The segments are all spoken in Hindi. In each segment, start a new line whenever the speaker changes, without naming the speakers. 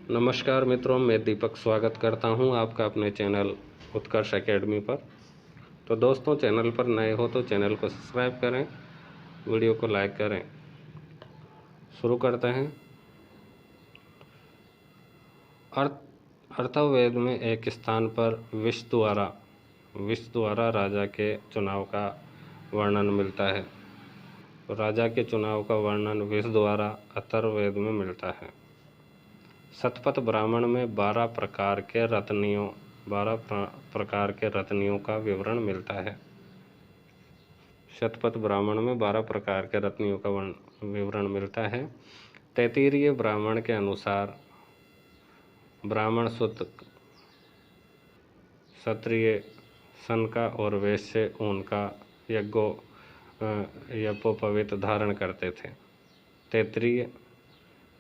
नमस्कार मित्रों, मैं दीपक स्वागत करता हूं आपका अपने चैनल उत्कर्ष एकेडमी पर। तो दोस्तों, चैनल पर नए हो तो चैनल को सब्सक्राइब करें, वीडियो को लाइक करें। शुरू करते हैं। अर्थवेद में एक स्थान पर विष द्वारा राजा के चुनाव का वर्णन मिलता है। तो राजा के चुनाव का वर्णन विष द्वारा अथर्ववेद में मिलता है। शतपथ ब्राह्मण में 12 प्रकार के रत्नियों का विवरण मिलता है। शतपथ ब्राह्मण में 12 प्रकार के रत्नियों का विवरण मिलता है। तैत्तिरीय ब्राह्मण के अनुसार ब्राह्मण, सूत, क्षत्रिय सन का और वैश्य ऊन का यज्ञोपवीत धारण करते थे। तैत्तिरीय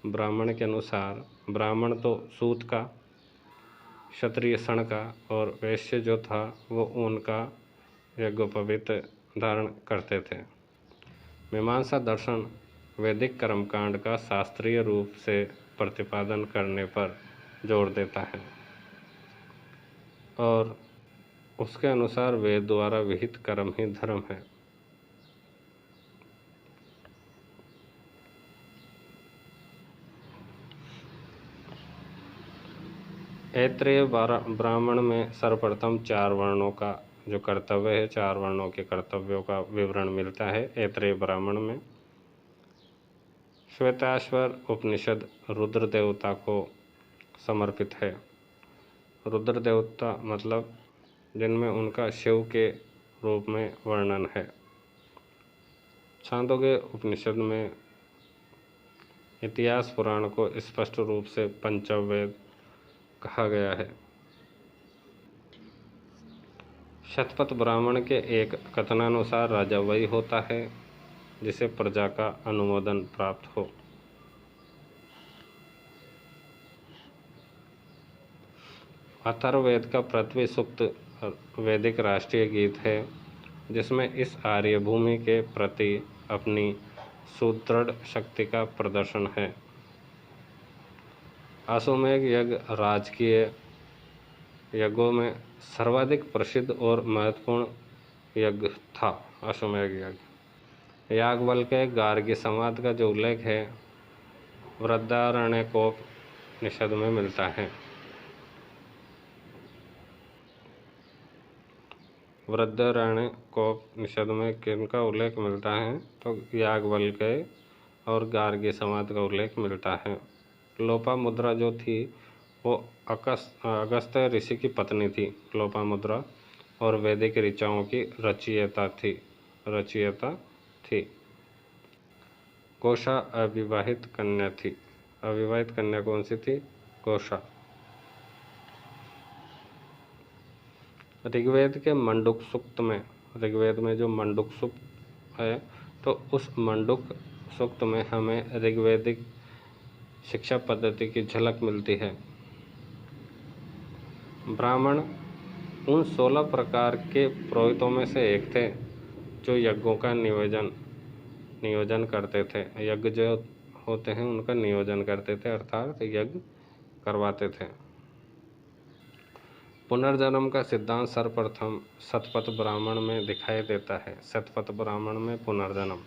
ब्राह्मण के अनुसार ब्राह्मण तो सूत का, क्षत्रिय सन का और वैश्य जो था वो ऊन का यज्ञोपवीत धारण करते थे। मीमांसा दर्शन वैदिक कर्मकांड का शास्त्रीय रूप से प्रतिपादन करने पर जोर देता है और उसके अनुसार वेद द्वारा विहित कर्म ही धर्म है। ऐत्रेय ब्राह्मण में सर्वप्रथम 4 वर्णों का जो कर्तव्य है, 4 वर्णों के कर्तव्यों का विवरण मिलता है ऐत्रेय ब्राह्मण में। श्वेताश्वर उपनिषद रुद्र देवता को समर्पित है। रुद्र देवता मतलब जिनमें उनका शिव के रूप में वर्णन है। छांदोग्य उपनिषद में इतिहास पुराण को स्पष्ट रूप से पंचवेद कहा गया है। शतपथ ब्राह्मण के एक कथनानुसार राजा वही होता है जिसे प्रजा का अनुमोदन प्राप्त हो। अथर्ववेद का पृथ्वी सूक्त वैदिक राष्ट्रीय गीत है, जिसमें इस आर्य भूमि के प्रति अपनी सुदृढ़ शक्ति का प्रदर्शन है। अश्वमेध यज्ञ राजकीय यज्ञों में सर्वाधिक प्रसिद्ध और महत्वपूर्ण यज्ञ था। अश्वमेध यज्ञ याज्ञवल्क्य के गार्गी संवाद का जो उल्लेख है बृहदारण्यकोपनिषद में मिलता है। बृहदारण्यकोपनिषद में किनका उल्लेख मिलता है? तो याज्ञवल्क्य और गार्गी संवाद का उल्लेख मिलता है। लोपामुद्रा जो थी वो अगस्त्य ऋषि की पत्नी थी। लोपामुद्रा और वैदिक ऋचाओं की रचयिता थी। कोशा अविवाहित कन्या थी। अविवाहित कन्या कौन सी थी? कोशा। ऋग्वेद के मंडूक सूक्त में, ऋग्वेद में जो मंडूक सूक्त है, तो उस मंडूक सूक्त में हमें ऋग्वेदिक शिक्षा पद्धति की झलक मिलती है। ब्राह्मण उन 16 प्रकार के पुरोहितों में से एक थे जो यज्ञों का नियोजन करते थे। यज्ञ जो होते हैं उनका नियोजन करते थे, अर्थात यज्ञ करवाते थे। पुनर्जन्म का सिद्धांत सर्वप्रथम शतपथ ब्राह्मण में दिखाई देता है। शतपथ ब्राह्मण में पुनर्जन्म।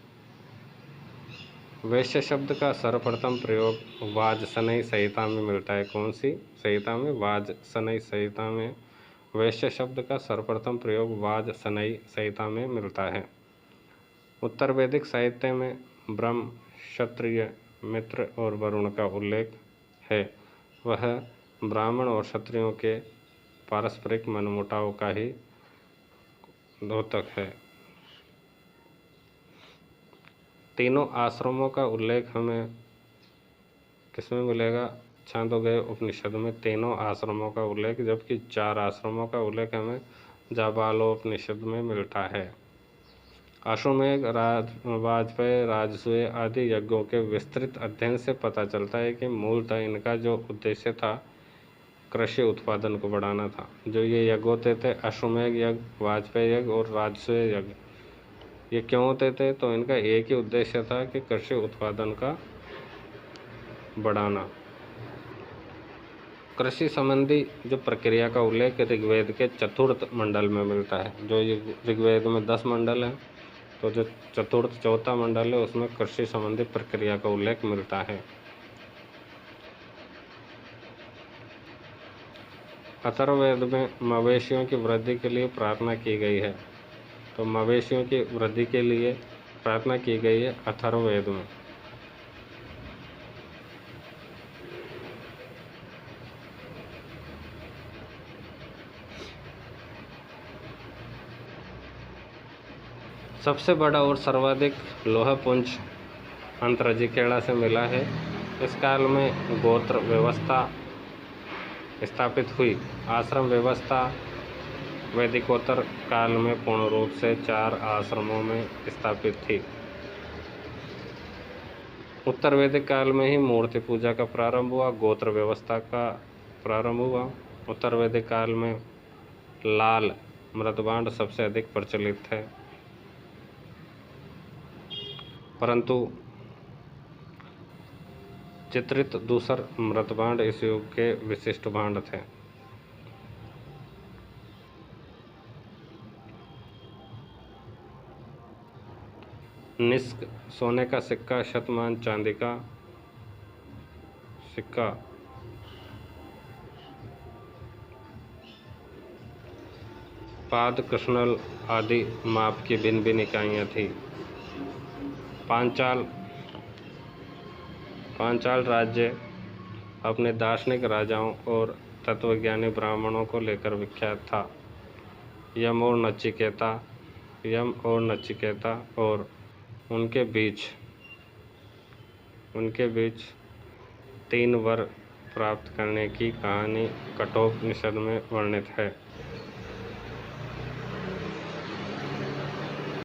वैश्य शब्द का सर्वप्रथम प्रयोग वाजसनेयी संहिता में मिलता है। कौन सी संहिता में? वाजसनेयी संहिता में वैश्य शब्द का सर्वप्रथम प्रयोग वाजसनेयी संहिता में मिलता है। उत्तर वैदिक साहित्य में ब्रह्म, क्षत्रिय, मित्र और वरुण का उल्लेख है। वह ब्राह्मण और क्षत्रियों के पारस्परिक मनमुटाव का ही द्योतक है। तीनों आश्रमों का उल्लेख हमें किसमें मिलेगा? छांदोग्य उपनिषद में तीनों आश्रमों का उल्लेख, जबकि 4 आश्रमों का उल्लेख हमें जाबालोपनिषद में मिलता है। अश्वमेध, वाजपेयी, राजसूय आदि यज्ञों के विस्तृत अध्ययन से पता चलता है कि मूलतः इनका जो उद्देश्य था कृषि उत्पादन को बढ़ाना था। जो ये यज्ञ होते थे, अश्वमेध यज्ञ, वाजपेयी यज्ञ और राजसूय यज्ञ, ये क्यों होते थे? तो इनका एक ही उद्देश्य था कि कृषि उत्पादन का बढ़ाना। कृषि संबंधी जो प्रक्रिया का उल्लेख ऋग्वेद के चतुर्थ मंडल में मिलता है। जो ये ऋग्वेद में 10 मंडल हैं, तो जो चतुर्थ चौथा मंडल है उसमें कृषि संबंधी प्रक्रिया का उल्लेख मिलता है। अथर्ववेद में मवेशियों की वृद्धि के लिए प्रार्थना की गई है। तो मवेशियों की वृद्धि के लिए प्रार्थना की गई है अथर्ववेद में। सबसे बड़ा और सर्वाधिक लोहा पुंज अंतरजिकेड़ा से मिला है। इस काल में गोत्र व्यवस्था स्थापित हुई। आश्रम व्यवस्था वैदिकोत्तर काल में पूर्ण रूप से 4 आश्रमों में स्थापित थी। उत्तर वैदिक काल में ही मूर्ति पूजा का प्रारंभ हुआ, गोत्र व्यवस्था का प्रारंभ हुआ। उत्तर वैदिक काल में लाल मृतबांड सबसे अधिक प्रचलित है, परंतु चित्रित दूसर मृतबांड इस युग के विशिष्ट भांड थे। निष्क सोने का सिक्का, शतमान चांदी का सिक्का, पाद कृष्णल आदि माप की भिन्न भिन्न इकाइयाँ थी। पांचाल राज्य अपने दार्शनिक राजाओं और तत्वज्ञानी ब्राह्मणों को लेकर विख्यात था। यम और नचिकेता और उनके बीच 3 वर प्राप्त करने की कहानी कठोपनिषद में वर्णित है।